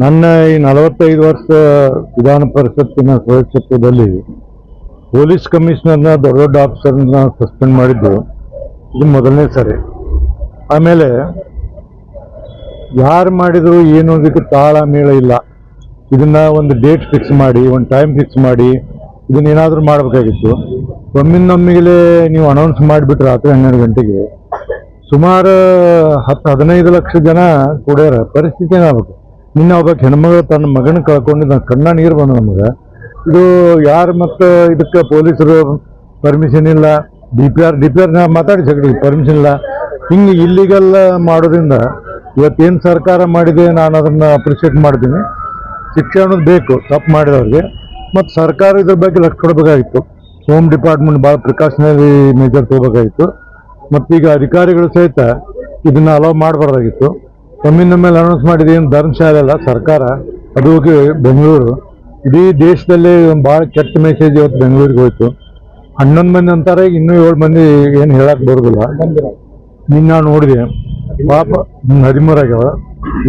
ನನ್ನ ಈ 45 ವರ್ಷ ವಿಧಾನ ಪರಿಷತ್ತಿನ ಸದಸ್ಯತ್ವದಲ್ಲಿ ಪೊಲೀಸ್ ಕಮಿಷನರ್ನ ದೊಡ್ಡ ದೊಡ್ಡ ಆಫೀಸರ್ನ ಸಸ್ಪೆಂಡ್ ಮಾಡಿದ್ದು ಇದು ಮೊದಲನೇ ಸರಿ. ಆಮೇಲೆ ಯಾರು ಮಾಡಿದ್ರು ಏನು ಅದಕ್ಕೆ ತಾಳ ಮೇಳ ಇಲ್ಲ. ಇದನ್ನ ಒಂದು ಡೇಟ್ ಫಿಕ್ಸ್ ಮಾಡಿ, ಒಂದು ಟೈಮ್ ಫಿಕ್ಸ್ ಮಾಡಿ ಇದನ್ನೇನಾದರೂ ಮಾಡಬೇಕಾಗಿತ್ತು. ಒಮ್ಮಿನೊಮ್ಮಿಗೆ ನೀವು ಅನೌನ್ಸ್ ಮಾಡಿಬಿಟ್ರೆ ರಾತ್ರಿ 12 ಗಂಟೆಗೆ ಸುಮಾರು 10-15 ಲಕ್ಷ ಜನ ಕೂಡ್ಯಾರ. ಪರಿಸ್ಥಿತಿ ಏನಾಗಬೇಕು? ನಿನ್ನೆ ಒಬ್ಬಕ್ಕೆ ಹೆಣ್ಮಗಳು ತನ್ನ ಮಗನ ಕಳ್ಕೊಂಡಿದ್ದ, ಕಣ್ಣ ನೀರು ಬಂದ ನಮಗೆ. ಇದು ಯಾರು ಮತ್ತು ಇದಕ್ಕೆ ಪೊಲೀಸರು ಪರ್ಮಿಷನ್ ಇಲ್ಲ, ಡಿ ಪಿ ಆರ್ ಮಾತಾಡಿ ಸಗಡಿ ಪರ್ಮಿಷನ್ ಇಲ್ಲ. ಹಿಂಗೆ ಇಲ್ಲಿಗಲ್ ಮಾಡೋದ್ರಿಂದ ಇವತ್ತೇನು ಸರ್ಕಾರ ಮಾಡಿದೆ ನಾನು ಅದನ್ನು ಅಪ್ರಿಷಿಯೇಟ್ ಮಾಡ್ತೀನಿ. ಶಿಕ್ಷೆ ಅನ್ನೋದು ಬೇಕು ತಪ್ಪು ಮಾಡಿದವ್ರಿಗೆ. ಮತ್ತು ಸರ್ಕಾರ ಇದ್ರ ಬಗ್ಗೆ ಲಕ್ಷ ಕೊಡಬೇಕಾಗಿತ್ತು. ಹೋಮ್ ಡಿಪಾರ್ಟ್ಮೆಂಟ್ ಭಾಳ ಪ್ರಿಕಾಷನರಿ ಮೆಜರ್ ತಗೋಬೇಕಾಗಿತ್ತು. ಮತ್ತೀಗ ಅಧಿಕಾರಿಗಳು ಸಹಿತ ಇದನ್ನು ಅಲೋ ಮಾಡಬಾರ್ದಾಗಿತ್ತು. ಒಮ್ಮಿನ ಮೇಲೆ ಅನೌನ್ಸ್ ಮಾಡಿದ ಏನು ಧರ್ಮಶಾಲೆ ಅಲ್ಲ ಸರ್ಕಾರ, ಅದು ಬೆಂಗಳೂರು. ಇಡೀ ದೇಶದಲ್ಲಿ ಒಂದು ಭಾಳ ಕೆಟ್ಟ ಮೆಸೇಜ್ ಇವತ್ತು ಬೆಂಗಳೂರಿಗೆ ಹೋಯ್ತು. 11 ಮಂದಿ ಅಂತಾರೆ, ಇನ್ನೂ 7 ಮಂದಿ ಏನು ಹೇಳಕ್ಕೆ ಬರೋದಿಲ್ಲ. ನಿನ್ನ ನಾನು ನೋಡಿದೆ ಪಾಪ 13 ಆಗ್ಯಾವ,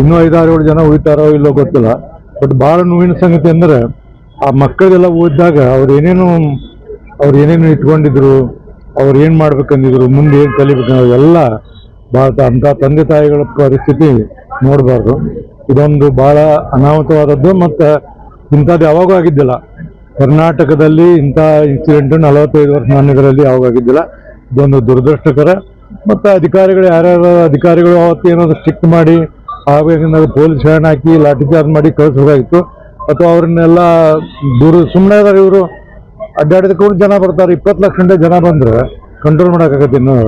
ಇನ್ನೂ 5-6-7 ಜನ ಉಳಿತಾರೋ ಇಲ್ಲೋ ಗೊತ್ತಿಲ್ಲ. ಬಟ್ ಭಾಳ ನೋವಿನ ಸಂಗತಿ ಅಂದರೆ ಆ ಮಕ್ಕಳಿಗೆಲ್ಲ ಓದಿದಾಗ ಅವ್ರು ಏನೇನು ಇಟ್ಕೊಂಡಿದ್ರು, ಅವ್ರು ಏನು ಮಾಡ್ಬೇಕಂದಿದ್ರು, ಮುಂದೆ ಏನು ಕಲಿಬೇಕಂದ್ರೆ ಎಲ್ಲ ಭಾಳ ಅಂಥ ತಂದೆ ತಾಯಿಗಳ ಪರಿಸ್ಥಿತಿ ನೋಡಬಾರ್ದು. ಇದೊಂದು ಭಾಳ ಅನಾಹುತವಾದದ್ದು. ಮತ್ತು ಇಂಥದ್ದು ಯಾವಾಗೂ ಆಗಿದ್ದಿಲ್ಲ ಕರ್ನಾಟಕದಲ್ಲಿ. ಇಂಥ ಇನ್ಸಿಡೆಂಟ್ 45 ವರ್ಷ ನಾನು ಇದರಲ್ಲಿ ಯಾವಾಗ ಆಗಿದ್ದಿಲ್ಲ. ಇದೊಂದು ದುರದೃಷ್ಟಕರ. ಮತ್ತು ಅಧಿಕಾರಿಗಳು ಯಾರ್ಯಾರು ಅಧಿಕಾರಿಗಳು ಅವತ್ತು ಏನಾದ್ರು ಸ್ಟ್ರಿಕ್ಟ್ ಮಾಡಿ ಆವಾಗ ಪೊಲೀಸ್ ವ್ಯಾನ್ ಹಾಕಿ ಲಾಠಿ ಚಾರ್ಜ್ ಮಾಡಿ ಕಳಿಸ್ಬೇಕಾಗಿತ್ತು. ಅಥವಾ ಅವ್ರನ್ನೆಲ್ಲ ಸುಮ್ಮನೆ ಇದ್ದಾರೆ. ಇವರು ಅಡ್ಡಾಡಿದಕ್ಕೆ ಜನ ಬರ್ತಾರೆ, 20 ಲಕ್ಷ ಗಂಟೆ ಜನ ಬಂದರೆ ಕಂಟ್ರೋಲ್ ಮಾಡೋಕ್ಕಾಗತ್ತೆ ಇನ್ನೂ.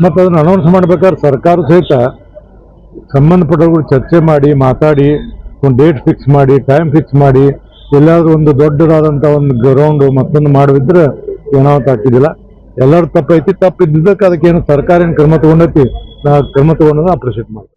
ಮತ್ತು ಅದನ್ನು ಅನೌನ್ಸ್ ಮಾಡ್ಬೇಕಾದ್ರೆ ಸರ್ಕಾರ ಸಹಿತ ಸಂಬಂಧಪಟ್ಟವ್ರು ಚರ್ಚೆ ಮಾಡಿ ಮಾತಾಡಿ ಒಂದು ಡೇಟ್ ಫಿಕ್ಸ್ ಮಾಡಿ, ಟೈಮ್ ಫಿಕ್ಸ್ ಮಾಡಿ, ಎಲ್ಲಾದ್ರೂ ಒಂದು ದೊಡ್ಡದಾದಂಥ ಒಂದು ಗ್ರೌಂಡು ಮತ್ತೊಂದು ಮಾಡಿದ್ರೆ ಏನಾವತ್ತು ಆಗ್ತಿದ್ದಿಲ್ಲ. ಎಲ್ಲರೂ ತಪ್ಪೈತಿ. ತಪ್ಪಿದ್ದಕ್ಕೆ ಅದಕ್ಕೇನು ಸರ್ಕಾರ ಏನು ಕ್ರಮ ತೊಗೊಂಡೈತಿ, ಕ್ರಮ ತೊಗೊಂಡೋದು ಅಪ್ರಿಷಿಯೇಟ್ ಮಾಡಿ.